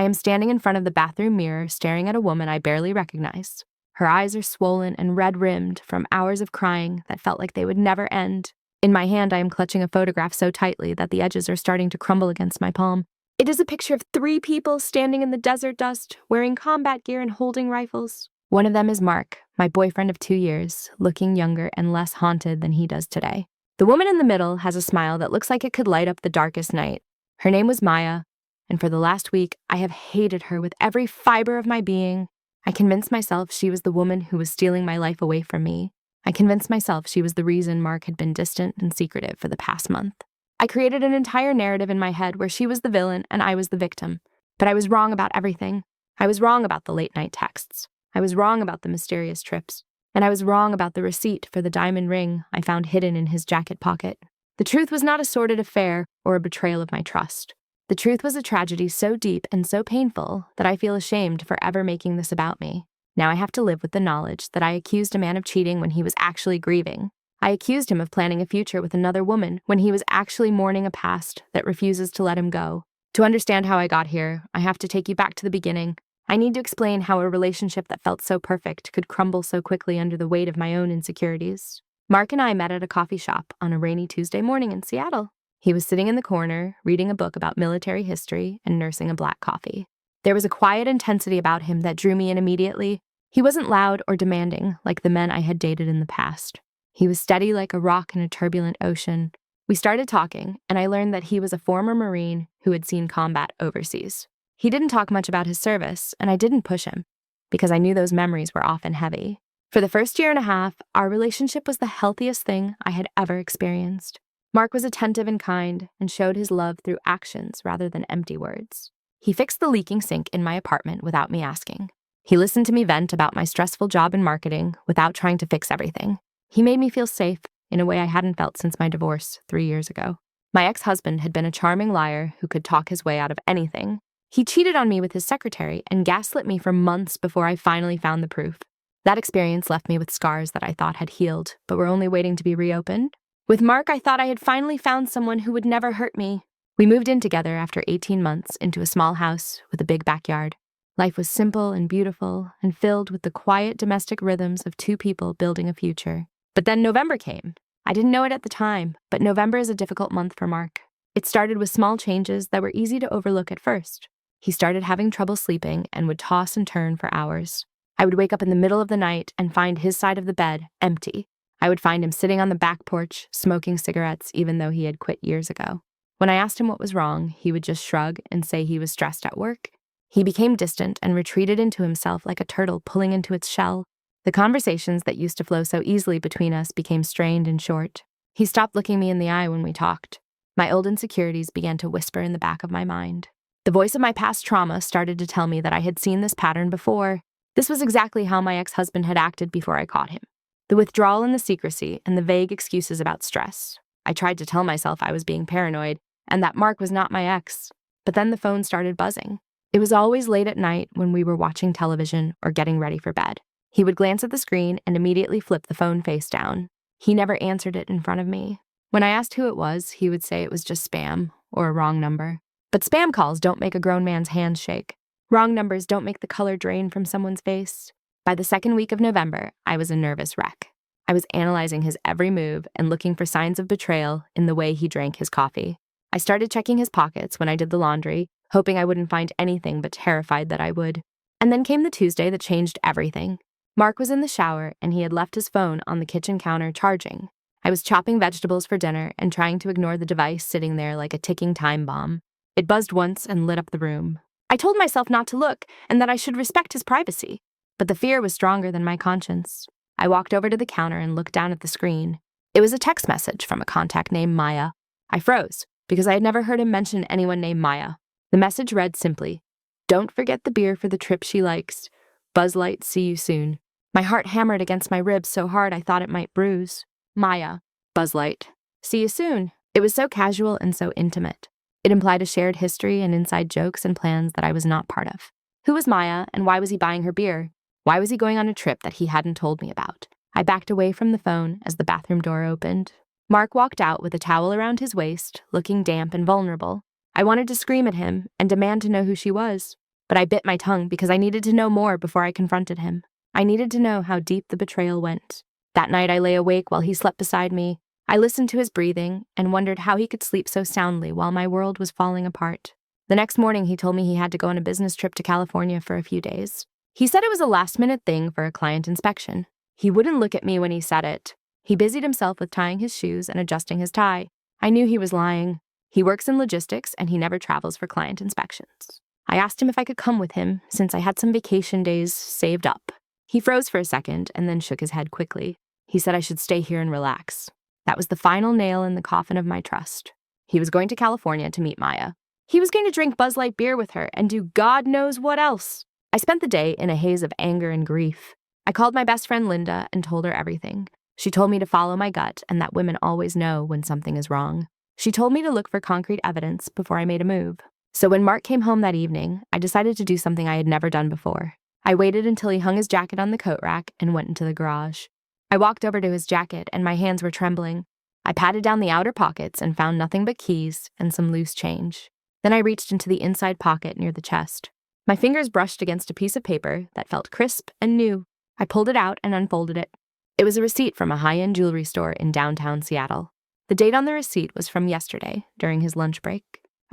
I am standing in front of the bathroom mirror, staring at a woman I barely recognize. Her eyes are swollen and red-rimmed from hours of crying that felt like they would never end. In my hand, I am clutching a photograph so tightly that the edges are starting to crumble against my palm. It is a picture of 3 people standing in the desert dust, wearing combat gear and holding rifles. One of them is Mark, my boyfriend of 2 years, looking younger and less haunted than he does today. The woman in the middle has a smile that looks like it could light up the darkest night. Her name was Maya, and for the last week, I have hated her with every fiber of my being. I convinced myself she was the woman who was stealing my life away from me. I convinced myself she was the reason Mark had been distant and secretive for the past month. I created an entire narrative in my head where she was the villain and I was the victim. But I was wrong about everything. I was wrong about the late-night texts. I was wrong about the mysterious trips. And I was wrong about the receipt for the diamond ring I found hidden in his jacket pocket. The truth was not a sordid affair or a betrayal of my trust. The truth was a tragedy so deep and so painful that I feel ashamed for ever making this about me. Now I have to live with the knowledge that I accused a man of cheating when he was actually grieving. I accused him of planning a future with another woman when he was actually mourning a past that refuses to let him go. To understand how I got here, I have to take you back to the beginning. I need to explain how a relationship that felt so perfect could crumble so quickly under the weight of my own insecurities. Mark and I met at a coffee shop on a rainy Tuesday morning in Seattle. He was sitting in the corner, reading a book about military history and nursing a black coffee. There was a quiet intensity about him that drew me in immediately. He wasn't loud or demanding like the men I had dated in the past. He was steady like a rock in a turbulent ocean. We started talking, and I learned that he was a former Marine who had seen combat overseas. He didn't talk much about his service, and I didn't push him, because I knew those memories were often heavy. For the first year and a half, our relationship was the healthiest thing I had ever experienced. Mark was attentive and kind, and showed his love through actions rather than empty words. He fixed the leaking sink in my apartment without me asking. He listened to me vent about my stressful job in marketing without trying to fix everything. He made me feel safe in a way I hadn't felt since my divorce 3 years ago. My ex-husband had been a charming liar who could talk his way out of anything. He cheated on me with his secretary and gaslit me for months before I finally found the proof. That experience left me with scars that I thought had healed, but were only waiting to be reopened. With Mark, I thought I had finally found someone who would never hurt me. We moved in together after 18 months into a small house with a big backyard. Life was simple and beautiful and filled with the quiet domestic rhythms of 2 people building a future. But then November came. I didn't know it at the time, but November is a difficult month for Mark. It started with small changes that were easy to overlook at first. He started having trouble sleeping and would toss and turn for hours. I would wake up in the middle of the night and find his side of the bed empty. I would find him sitting on the back porch, smoking cigarettes even though he had quit years ago. When I asked him what was wrong, he would just shrug and say he was stressed at work. He became distant and retreated into himself like a turtle pulling into its shell. The conversations that used to flow so easily between us became strained and short. He stopped looking me in the eye when we talked. My old insecurities began to whisper in the back of my mind. The voice of my past trauma started to tell me that I had seen this pattern before. This was exactly how my ex-husband had acted before I caught him. The withdrawal and the secrecy and the vague excuses about stress. I tried to tell myself I was being paranoid and that Mark was not my ex. But then the phone started buzzing. It was always late at night when we were watching television or getting ready for bed. He would glance at the screen and immediately flip the phone face down. He never answered it in front of me. When I asked who it was, he would say it was just spam or a wrong number. But spam calls don't make a grown man's hands shake. Wrong numbers don't make the color drain from someone's face. By the second week of November, I was a nervous wreck. I was analyzing his every move and looking for signs of betrayal in the way he drank his coffee. I started checking his pockets when I did the laundry, hoping I wouldn't find anything but terrified that I would. And then came the Tuesday that changed everything. Mark was in the shower and he had left his phone on the kitchen counter charging. I was chopping vegetables for dinner and trying to ignore the device sitting there like a ticking time bomb. It buzzed once and lit up the room. I told myself not to look and that I should respect his privacy. But the fear was stronger than my conscience. I walked over to the counter and looked down at the screen. It was a text message from a contact named Maya. I froze because I had never heard him mention anyone named Maya. The message read simply, "Don't forget the beer for the trip she likes. Buzz Light, see you soon." My heart hammered against my ribs so hard I thought it might bruise. Maya, Buzz Light, see you soon. It was so casual and so intimate. It implied a shared history and inside jokes and plans that I was not part of. Who was Maya and why was he buying her beer? Why was he going on a trip that he hadn't told me about? I backed away from the phone as the bathroom door opened. Mark walked out with a towel around his waist, looking damp and vulnerable. I wanted to scream at him and demand to know who she was. but I bit my tongue because I needed to know more before I confronted him. I needed to know how deep the betrayal went. That night I lay awake while he slept beside me. I listened to his breathing and wondered how he could sleep so soundly while my world was falling apart. The next morning he told me he had to go on a business trip to California for a few days. He said it was a last-minute thing for a client inspection. He wouldn't look at me when he said it. He busied himself with tying his shoes and adjusting his tie. I knew he was lying. He works in logistics and he never travels for client inspections. I asked him if I could come with him since I had some vacation days saved up. He froze for a second and then shook his head quickly. He said I should stay here and relax. That was the final nail in the coffin of my trust. He was going to California to meet Maya. He was going to drink Buzz Light beer with her and do God knows what else. I spent the day in a haze of anger and grief. I called my best friend Linda and told her everything. She told me to follow my gut and that women always know when something is wrong. She told me to look for concrete evidence before I made a move. So when Mark came home that evening, I decided to do something I had never done before. I waited until he hung his jacket on the coat rack and went into the garage. I walked over to his jacket and my hands were trembling. I patted down the outer pockets and found nothing but keys and some loose change. Then I reached into the inside pocket near the chest. My fingers brushed against a piece of paper that felt crisp and new. I pulled it out and unfolded it. It was a receipt from a high-end jewelry store in downtown Seattle. The date on the receipt was from yesterday, during his lunch break.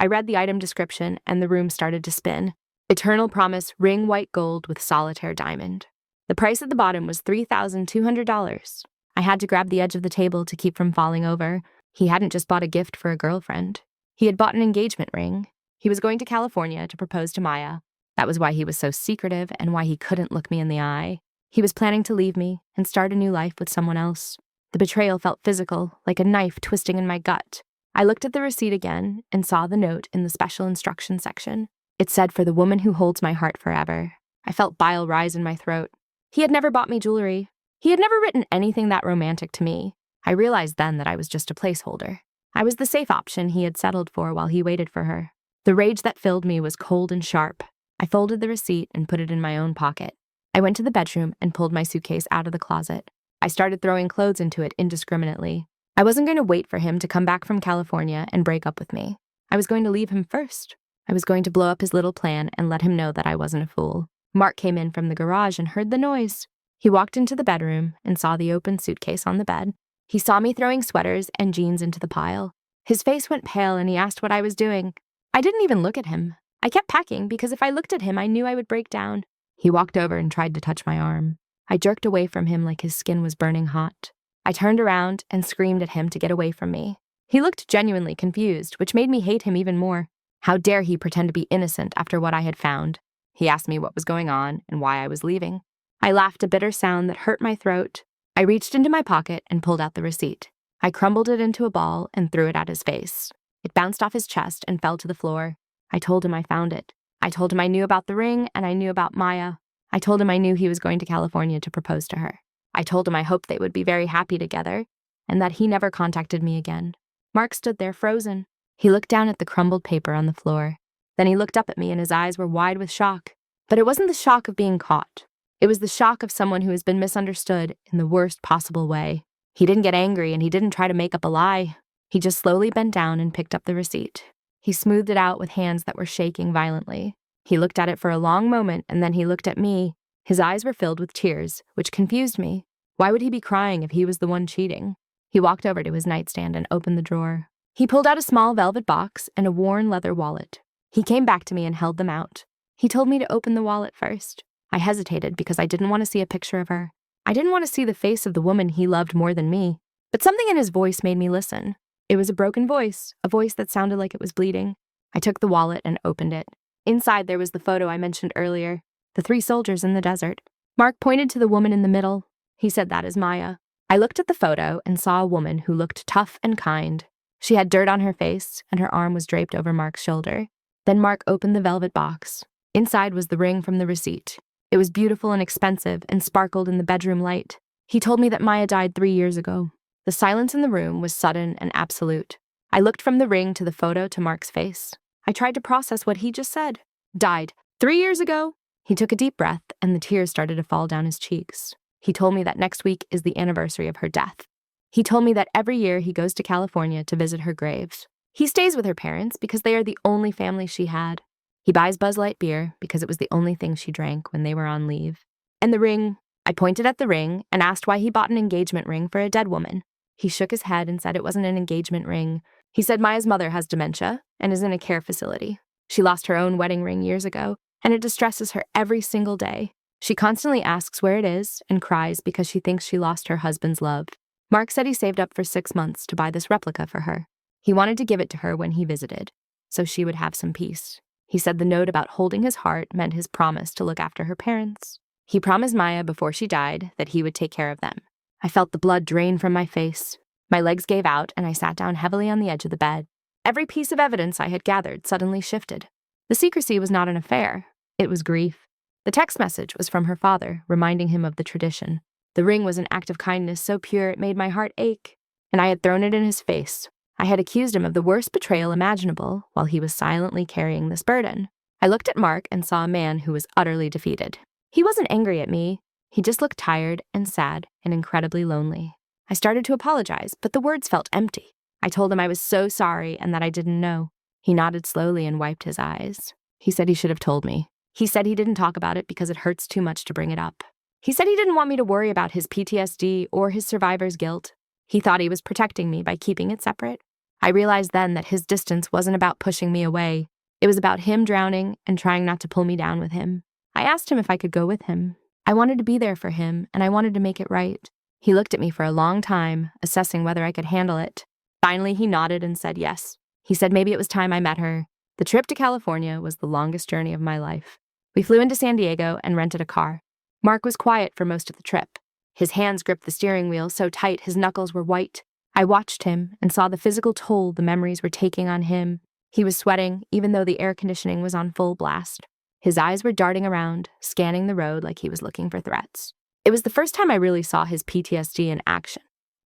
I read the item description and the room started to spin. Eternal Promise ring white gold with solitaire diamond. The price at the bottom was $3,200. I had to grab the edge of the table to keep from falling over. He hadn't just bought a gift for a girlfriend. He had bought an engagement ring. He was going to California to propose to Maya. That was why he was so secretive and why he couldn't look me in the eye. He was planning to leave me and start a new life with someone else. The betrayal felt physical, like a knife twisting in my gut. I looked at the receipt again and saw the note in the special instructions section. It said, "For the woman who holds my heart forever." I felt bile rise in my throat. He had never bought me jewelry. He had never written anything that romantic to me. I realized then that I was just a placeholder. I was the safe option he had settled for while he waited for her. The rage that filled me was cold and sharp. I folded the receipt and put it in my own pocket. I went to the bedroom and pulled my suitcase out of the closet. I started throwing clothes into it indiscriminately. I wasn't going to wait for him to come back from California and break up with me. I was going to leave him first. I was going to blow up his little plan and let him know that I wasn't a fool. Mark came in from the garage and heard the noise. He walked into the bedroom and saw the open suitcase on the bed. He saw me throwing sweaters and jeans into the pile. His face went pale and he asked what I was doing. I didn't even look at him. I kept packing because if I looked at him, I knew I would break down. He walked over and tried to touch my arm. I jerked away from him like his skin was burning hot. I turned around and screamed at him to get away from me. He looked genuinely confused, which made me hate him even more. How dare he pretend to be innocent after what I had found? He asked me what was going on and why I was leaving. I laughed a bitter sound that hurt my throat. I reached into my pocket and pulled out the receipt. I crumbled it into a ball and threw it at his face. It bounced off his chest and fell to the floor. I told him I found it. I told him I knew about the ring and I knew about Maya. I told him I knew he was going to California to propose to her. I told him I hoped they would be very happy together and that he never contacted me again. Mark stood there frozen. He looked down at the crumbled paper on the floor. Then he looked up at me and his eyes were wide with shock. But it wasn't the shock of being caught. It was the shock of someone who has been misunderstood in the worst possible way. He didn't get angry and he didn't try to make up a lie. He just slowly bent down and picked up the receipt. He smoothed it out with hands that were shaking violently. He looked at it for a long moment and then he looked at me. His eyes were filled with tears, which confused me. Why would he be crying if he was the one cheating? He walked over to his nightstand and opened the drawer. He pulled out a small velvet box and a worn leather wallet. He came back to me and held them out. He told me to open the wallet first. I hesitated because I didn't want to see a picture of her. I didn't want to see the face of the woman he loved more than me. But something in his voice made me listen. It was a broken voice, a voice that sounded like it was bleeding. I took the wallet and opened it. Inside there was the photo I mentioned earlier, the 3 soldiers in the desert. Mark pointed to the woman in the middle. He said that is Maya. I looked at the photo and saw a woman who looked tough and kind. She had dirt on her face and her arm was draped over Mark's shoulder. Then Mark opened the velvet box. Inside was the ring from the receipt. It was beautiful and expensive and sparkled in the bedroom light. He told me that Maya died 3 years ago. The silence in the room was sudden and absolute. I looked from the ring to the photo to Mark's face. I tried to process what he just said. Died 3 years ago? He took a deep breath and the tears started to fall down his cheeks. He told me that next week is the anniversary of her death. He told me that every year he goes to California to visit her graves. He stays with her parents because they are the only family she had. He buys Buzz Light beer because it was the only thing she drank when they were on leave. And the ring, I pointed at the ring and asked why he bought an engagement ring for a dead woman. He shook his head and said it wasn't an engagement ring. He said Maya's mother has dementia and is in a care facility. She lost her own wedding ring years ago, and it distresses her every single day. She constantly asks where it is and cries because she thinks she lost her husband's love. Mark said he saved up for 6 months to buy this replica for her. He wanted to give it to her when he visited, so she would have some peace. He said the note about holding his heart meant his promise to look after her parents. He promised Maya before she died that he would take care of them. I felt the blood drain from my face. My legs gave out, and I sat down heavily on the edge of the bed. Every piece of evidence I had gathered suddenly shifted. The secrecy was not an affair. It was grief. The text message was from her father, reminding him of the tradition. The ring was an act of kindness so pure it made my heart ache, and I had thrown it in his face. I had accused him of the worst betrayal imaginable while he was silently carrying this burden. I looked at Mark and saw a man who was utterly defeated. He wasn't angry at me. He just looked tired and sad and incredibly lonely. I started to apologize, but the words felt empty. I told him I was so sorry and that I didn't know. He nodded slowly and wiped his eyes. He said he should have told me. He said he didn't talk about it because it hurts too much to bring it up. He said he didn't want me to worry about his PTSD or his survivor's guilt. He thought he was protecting me by keeping it separate. I realized then that his distance wasn't about pushing me away. It was about him drowning and trying not to pull me down with him. I asked him if I could go with him. I wanted to be there for him, and I wanted to make it right. He looked at me for a long time, assessing whether I could handle it. Finally, he nodded and said yes. He said maybe it was time I met her. The trip to California was the longest journey of my life. We flew into San Diego and rented a car. Mark was quiet for most of the trip. His hands gripped the steering wheel so tight his knuckles were white. I watched him and saw the physical toll the memories were taking on him. He was sweating, even though the air conditioning was on full blast. His eyes were darting around, scanning the road like he was looking for threats. It was the first time I really saw his PTSD in action.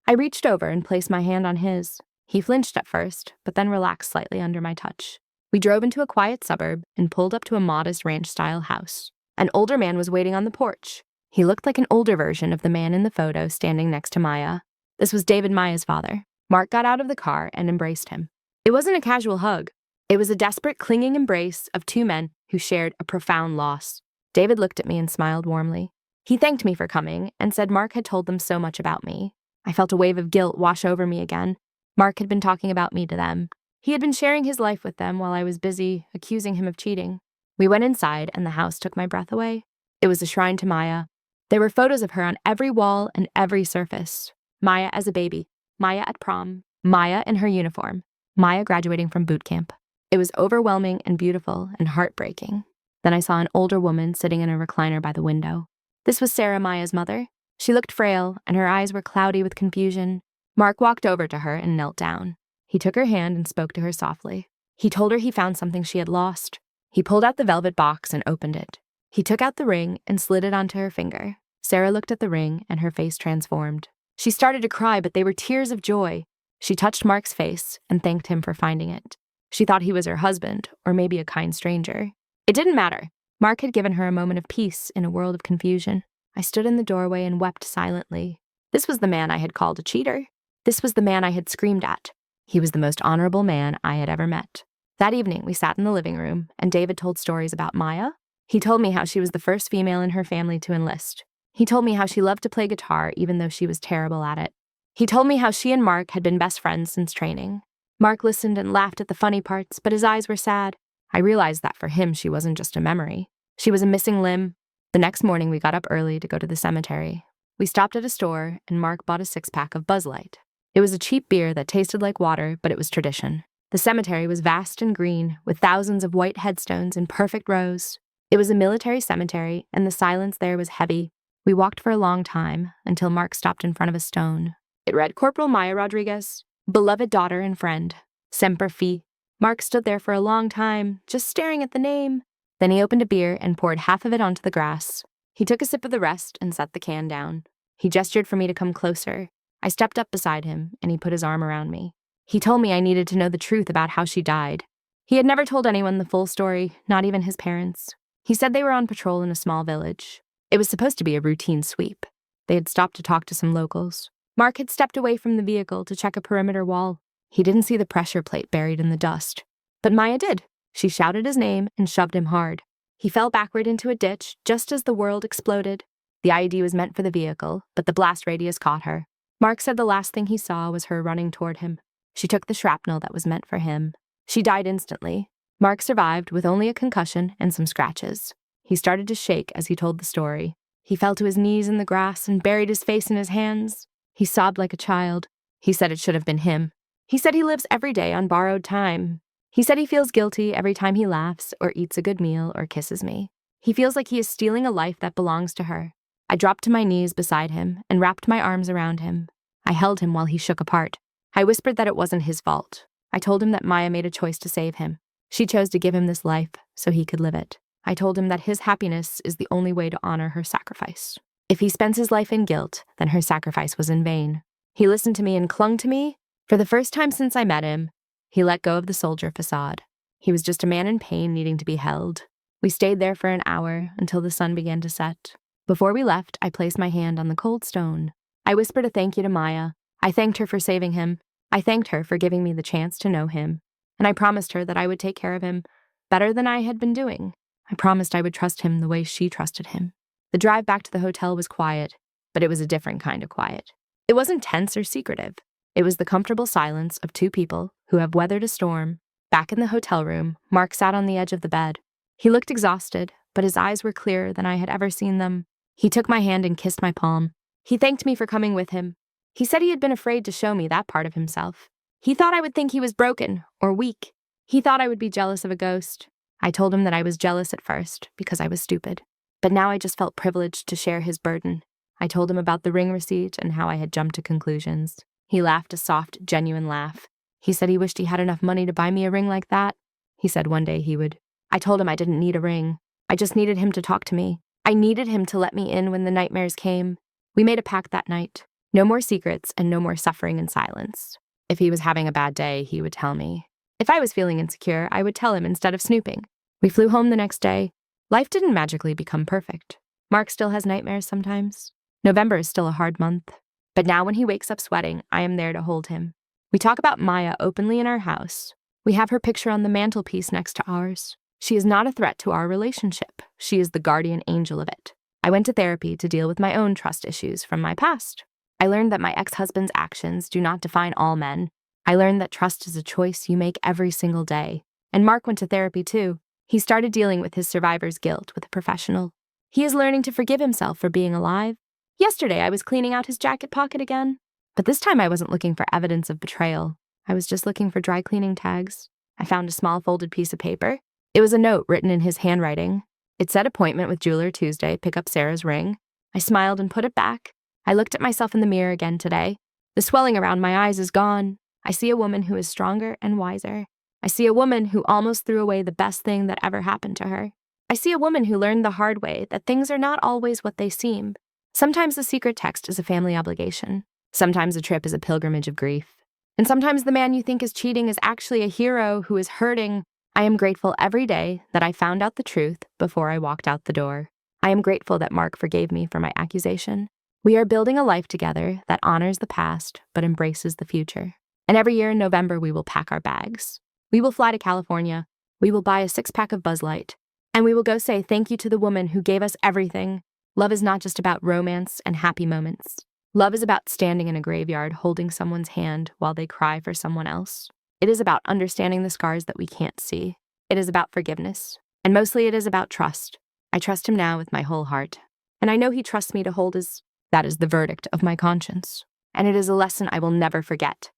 I reached over and placed my hand on his. He flinched at first, but then relaxed slightly under my touch. We drove into a quiet suburb and pulled up to a modest ranch-style house. An older man was waiting on the porch. He looked like an older version of the man in the photo standing next to Maya. This was David, Maya's father. Mark got out of the car and embraced him. It wasn't a casual hug. It was a desperate, clinging embrace of two men who shared a profound loss. David looked at me and smiled warmly. He thanked me for coming and said Mark had told them so much about me. I felt a wave of guilt wash over me again. Mark had been talking about me to them. He had been sharing his life with them while I was busy accusing him of cheating. We went inside and the house took my breath away. It was a shrine to Maya. There were photos of her on every wall and every surface. Maya as a baby, Maya at prom, Maya in her uniform, Maya graduating from boot camp. It was overwhelming and beautiful and heartbreaking. Then I saw an older woman sitting in a recliner by the window. This was Sarah, Maya's mother. She looked frail, and her eyes were cloudy with confusion. Mark walked over to her and knelt down. He took her hand and spoke to her softly. He told her he found something she had lost. He pulled out the velvet box and opened it. He took out the ring and slid it onto her finger. Sarah looked at the ring, and her face transformed. She started to cry, but they were tears of joy. She touched Mark's face and thanked him for finding it. She thought he was her husband, or maybe a kind stranger. It didn't matter. Mark had given her a moment of peace in a world of confusion. I stood in the doorway and wept silently. This was the man I had called a cheater. This was the man I had screamed at. He was the most honorable man I had ever met. That evening, we sat in the living room, and David told stories about Maya. He told me how she was the first female in her family to enlist. He told me how she loved to play guitar even though she was terrible at it. He told me how she and Mark had been best friends since training. Mark listened and laughed at the funny parts, but his eyes were sad. I realized that for him, she wasn't just a memory. She was a missing limb. The next morning, we got up early to go to the cemetery. We stopped at a store, and Mark bought a 6-pack of Buzz Light. It was a cheap beer that tasted like water, but it was tradition. The cemetery was vast and green, with thousands of white headstones in perfect rows. It was a military cemetery, and the silence there was heavy. We walked for a long time, until Mark stopped in front of a stone. It read Corporal Maya Rodriguez, beloved daughter and friend, semper fi. Mark stood there for a long time, just staring at the name. Then he opened a beer and poured half of it onto the grass. He took a sip of the rest and set the can down. He gestured for me to come closer. I stepped up beside him, and he put his arm around me. He told me I needed to know the truth about how she died. He had never told anyone the full story, not even his parents. He said they were on patrol in a small village. It was supposed to be a routine sweep. They had stopped to talk to some locals. Mark had stepped away from the vehicle to check a perimeter wall. He didn't see the pressure plate buried in the dust. But Maya did. She shouted his name and shoved him hard. He fell backward into a ditch just as the world exploded. The IED was meant for the vehicle, but the blast radius caught her. Mark said the last thing he saw was her running toward him. She took the shrapnel that was meant for him. She died instantly. Mark survived with only a concussion and some scratches. He started to shake as he told the story. He fell to his knees in the grass and buried his face in his hands. He sobbed like a child. He said it should have been him. He said he lives every day on borrowed time. He said he feels guilty every time he laughs or eats a good meal or kisses me. He feels like he is stealing a life that belongs to her. I dropped to my knees beside him and wrapped my arms around him. I held him while he shook apart. I whispered that it wasn't his fault. I told him that Maya made a choice to save him. She chose to give him this life so he could live it. I told him that his happiness is the only way to honor her sacrifice. If he spends his life in guilt, then her sacrifice was in vain. He listened to me and clung to me. For the first time since I met him, he let go of the soldier facade. He was just a man in pain needing to be held. We stayed there for an hour until the sun began to set. Before we left, I placed my hand on the cold stone. I whispered a thank you to Maya. I thanked her for saving him. I thanked her for giving me the chance to know him. And I promised her that I would take care of him better than I had been doing. I promised I would trust him the way she trusted him. The drive back to the hotel was quiet, but it was a different kind of quiet. It wasn't tense or secretive. It was the comfortable silence of two people who have weathered a storm. Back in the hotel room, Mark sat on the edge of the bed. He looked exhausted, but his eyes were clearer than I had ever seen them. He took my hand and kissed my palm. He thanked me for coming with him. He said he had been afraid to show me that part of himself. He thought I would think he was broken or weak. He thought I would be jealous of a ghost. I told him that I was jealous at first because I was stupid. But now I just felt privileged to share his burden. I told him about the ring receipt and how I had jumped to conclusions. He laughed a soft, genuine laugh. He said he wished he had enough money to buy me a ring like that. He said one day he would. I told him I didn't need a ring. I just needed him to talk to me. I needed him to let me in when the nightmares came. We made a pact that night. No more secrets and no more suffering in silence. If he was having a bad day, he would tell me. If I was feeling insecure, I would tell him instead of snooping. We flew home the next day. Life didn't magically become perfect. Mark still has nightmares sometimes. November is still a hard month. But now when he wakes up sweating, I am there to hold him. We talk about Maya openly in our house. We have her picture on the mantelpiece next to ours. She is not a threat to our relationship. She is the guardian angel of it. I went to therapy to deal with my own trust issues from my past. I learned that my ex-husband's actions do not define all men. I learned that trust is a choice you make every single day. And Mark went to therapy too. He started dealing with his survivor's guilt with a professional. He is learning to forgive himself for being alive. Yesterday, I was cleaning out his jacket pocket again. But this time I wasn't looking for evidence of betrayal. I was just looking for dry cleaning tags. I found a small folded piece of paper. It was a note written in his handwriting. It said appointment with jeweler Tuesday, pick up Sarah's ring. I smiled and put it back. I looked at myself in the mirror again today. The swelling around my eyes is gone. I see a woman who is stronger and wiser. I see a woman who almost threw away the best thing that ever happened to her. I see a woman who learned the hard way that things are not always what they seem. Sometimes the secret text is a family obligation. Sometimes a trip is a pilgrimage of grief. And sometimes the man you think is cheating is actually a hero who is hurting. I am grateful every day that I found out the truth before I walked out the door. I am grateful that Mark forgave me for my accusation. We are building a life together that honors the past but embraces the future. And every year in November, we will pack our bags. We will fly to California. We will buy a 6-pack of Buzz Light. And we will go say thank you to the woman who gave us everything. Love is not just about romance and happy moments. Love is about standing in a graveyard holding someone's hand while they cry for someone else. It is about understanding the scars that we can't see. It is about forgiveness. And mostly it is about trust. I trust him now with my whole heart. And I know he trusts me to hold his... That is the verdict of my conscience. And it is a lesson I will never forget.